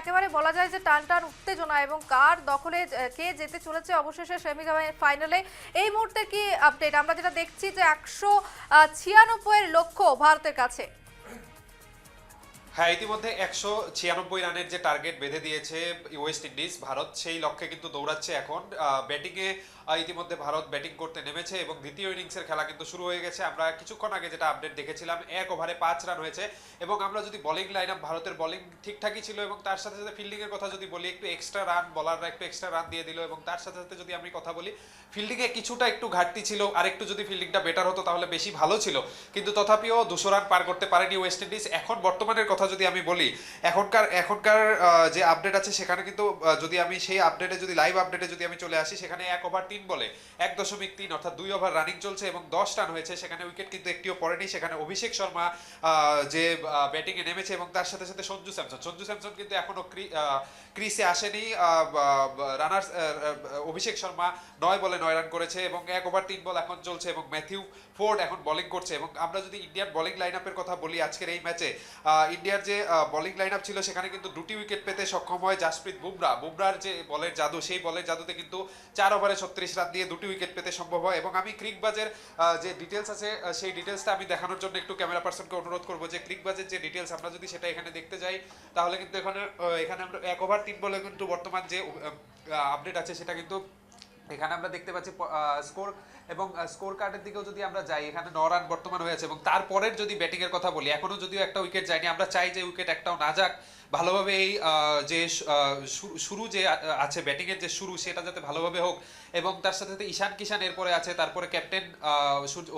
একেবারে বলা যায় যে টান টান উত্তেজনা এবং কার দখলে কে যেতে চলেছে অবশেষে সেমিফাইনালে, এই মুহূর্তে কি আপডেট? আমরা যেটা দেখছি যে 196 লক্ষ্য ভারতের কাছে। হ্যাঁ, ইতিমধ্যে 196 রানের যে টার্গেট বেঁধে দিয়েছে ওয়েস্ট ইন্ডিজ, ভারত সেই লক্ষ্যে কিন্তু দৌড়াচ্ছে এখন। ব্যাটিংয়ে ইতিমধ্যে ভারত ব্যাটিং করতে নেমেছে এবং দ্বিতীয় ইনিংসের খেলা কিন্তু শুরু হয়ে গেছে। আমরা কিছুক্ষণ আগে যেটা আপডেট দেখেছিলাম, 1 ওভারে 5 রান হয়েছে। এবং আমরা যদি বোলিং লাইন আপ, ভারতের বোলিং ঠিকঠাকই ছিল এবং তার সাথে সাথে ফিল্ডিং এর কথা যদি বলি, একটু এক্সট্রা রান, বলাররা একটু এক্সট্রা রান দিয়ে দিল। এবং তার সাথে সাথে যদি আমি কথা বলি, ফিল্ডিংয়ে কিছুটা একটু ঘাটতি ছিল, আর একটু যদি ফিল্ডিংটা বেটার হতো তাহলে বেশি ভালো ছিল। কিন্তু তথাপিও 200 রান পার করতে পারেনি ওয়েস্ট ইন্ডিজ। এখন বর্তমানের কথা যদি আমি বলি, এখনকার যে আপডেট আছে সেখানে কিন্তু যদি আমি সেই আপডেটে, যদি লাইভ আপডেটে যদি আমি চলে আসি, সেখানে 1 ওভার 3 বলে 1.3 অর্থাৎ 2 ওভার রানিং চলছে এবং 10 রান হয়েছে। সেখানে উইকেট কিন্তু একটিও পড়েনি। সেখানে অভিষেক শর্মা যে ব্যাটিং এ নেমেছে এবং তার সাথে সাথে সঞ্জু স্যামসন কিন্তু এখনো ক্রিসে আসেনি। রানার অভিষেক শর্মা 9 বলে 9 রান করেছে এবং 1 ওভার 3 বল এখন চলছে এবং ম্যাথিউ ফোর্ড এখন বোলিং করছে। এবং আমরা যদি ইন্ডিয়ান বোলিং লাইন আপের কথা বলি, আজকের এই ম্যাচে ইন্ডিয়ার যে বোলিং লাইন আপ ছিল সেখানে কিন্তু 2টি উইকেট পেতে সক্ষম হয় জাসপ্রীত বুমরার যে বলের জাদু, সেই বলের জাদুতে কিন্তু 4 ওভারে 36 রান দিয়ে 2টি উইকেট পেতে সম্ভব হয়। এবং আমি ক্রিকবাজের যে ডিটেলস আছে সেই ডিটেলসটা আমি দেখানোর জন্য একটু ক্যামেরা পার্সনকে অনুরোধ করবো যে ক্রিকবাজের যে ডিটেলস আমরা যদি সেটা এখানে দেখতে যাই, তাহলে কিন্তু এখানে আমরা 1 ওভার 3 বলে কিন্তু বর্তমান যে আপডেট আছে সেটা কিন্তু এখানে আমরা দেখতে পাচ্ছি। স্কোর এবং স্কোর কার্ডের দিকেও যদি আমরা যাই, এখানে 9 রান বর্তমান হয়েছে। এবং তারপরের যদি ব্যাটিং এর কথা বলি, এখনো যদিও একটা উইকেট যায়নি, আমরা চাই যে উইকেট একটাও না যাক, ভালোভাবে এই যে শুরু যে আছে ব্যাটিং এর যে শুরু, সেটা যাতে ভালোভাবে হোক। এবং তার সাথে সাথে ঈশান কিষান এরপরে আছে, তারপরে ক্যাপ্টেন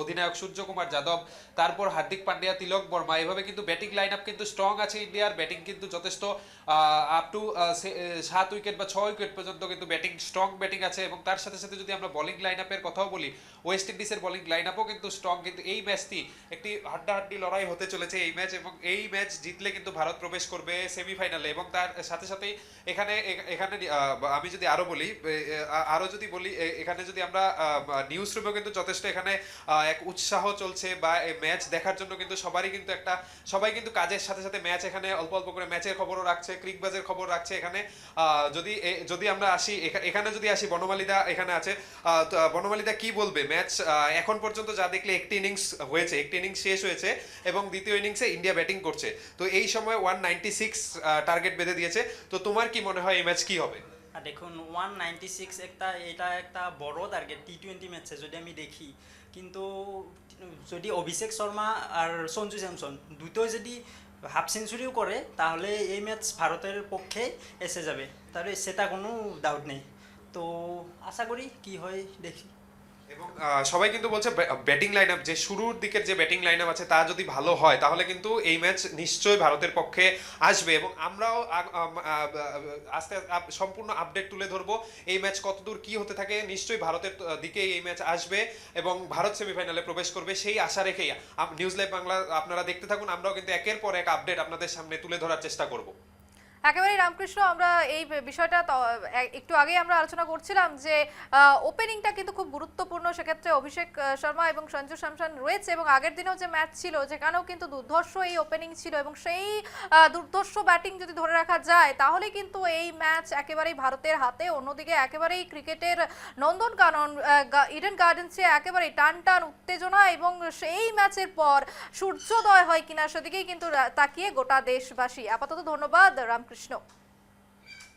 অধিনায়ক সূর্যকুমার যাদব, তারপর হার্দিক পান্ডিয়া, তিলক বর্মা। এভাবে কিন্তু ব্যাটিং লাইন আপ কিন্তু স্ট্রং আছে ইন্ডিয়ার। ব্যাটিং কিন্তু যথেষ্ট আপ টু 7 উইকেট বা 6 উইকেট পর্যন্ত কিন্তু ব্যাটিং স্ট্রং ব্যাটিং আছে। এবং তার সাথে সাথে যদি আমরা বোলিং লাইন আপের কথাও বলি, ওয়েস্ট ইন্ডিজের বোলিং লাইন আপও কিন্তু স্ট্রং। কিন্তু এই ম্যাচটি একটি হাড্ডাহাড্ডি লড়াই হতে চলেছে এই ম্যাচ, এবং এই ম্যাচ জিতলে কিন্তু ভারত প্রবেশ করবে সেমিফাইনালে। এবং তার সাথে সাথেই এখানে এখানে আমি যদি আরো বলি, এখানে যদি আমরা নিউজ রুমেও কিন্তু যথেষ্ট এখানে এক উৎসাহ চলছে, বা ম্যাচ দেখার জন্য কিন্তু সবাই কিন্তু কাজের সাথে সাথে ম্যাচ, এখানে অল্প অল্প করে ম্যাচের খবরও রাখছে, ক্রিকবাজের খবর রাখছে। এখানে যদি আমরা আসি, এখানে যদি আসি, বনমালীদা এখানে আছে। বনমালীদা কি বলবে? ম্যাচ এখন পর্যন্ত যা দেখলে, একটি ইনিংস হয়েছে, একটি ইনিংস শেষ হয়েছে এবং দ্বিতীয় ইনিংসে ইন্ডিয়া ব্যাটিং করছে। তো এই সময় 196 টার্গেট বেঁধে দিয়েছে। তো তোমার কি মনে হয় এই ম্যাচ কি হবে? দেখুন, 196 এটা একটা বড় টার্গেট টি-20 ম্যাচে যদি আমি দেখি। কিন্তু যদি অভিষেক শর্মা আর সঞ্জু স্যামসন দুটোই যদি হাফ সেঞ্চুরিও করে, তাহলে এই ম্যাচ ভারতের পক্ষে এসে যাবে, তাহলে সেটা কোনো ডাউট নেই। তো আশা করি কি হয় দেখি। এবং সবাই কিন্তু বলছে ব্যাটিং লাইন আপ, যে শুরুর দিকের যে ব্যাটিং লাইন আপ আছে তা যদি ভালো হয়, তাহলে কিন্তু এই ম্যাচ নিশ্চয়ই ভারতের পক্ষে আসবে। এবং আমরাও আস্তে সম্পূর্ণ আপডেট তুলে ধরবো এই ম্যাচ কতদূর কি হতে থাকে। নিশ্চয়ই ভারতের দিকে এই ম্যাচ আসবে এবং ভারত সেমিফাইনালে প্রবেশ করবে, সেই আশা রেখেই নিউজ লাইভ বাংলা আপনারা দেখতে থাকুন। আমরাও কিন্তু একের পর এক আপডেট আপনাদের সামনে তুলে ধরার চেষ্টা করব। একেবারে রামকৃষ্ণ, আমরা এই বিষয়টা একটু আগেই আমরা আলোচনা করছিলাম যে ওপেনিংটা কিন্তু খুব গুরুত্বপূর্ণ। সেক্ষেত্রে অভিষেক শর্মা এবং সঞ্জু স্যামসন রয়েছে, এবং আগের দিনেও যে ম্যাচ ছিল সেখানেও কিন্তু দুর্ধর্ষ এই ওপেনিং ছিল, এবং সেই দুর্ধর্ষ ব্যাটিং যদি ধরে রাখা যায় তাহলে কিন্তু এই ম্যাচ একেবারেই ভারতের হাতে। অন্যদিকে একেবারেই ক্রিকেটের নন্দনকানন ইডেন গার্ডেন্সে একেবারেই টান টান উত্তেজনা, এবং সেই ম্যাচের পর সূর্যোদয় হয় কিনা সেদিকেই কিন্তু তাকিয়ে গোটা দেশবাসী। আপাতত ধন্যবাদ রামকৃষ্ণ।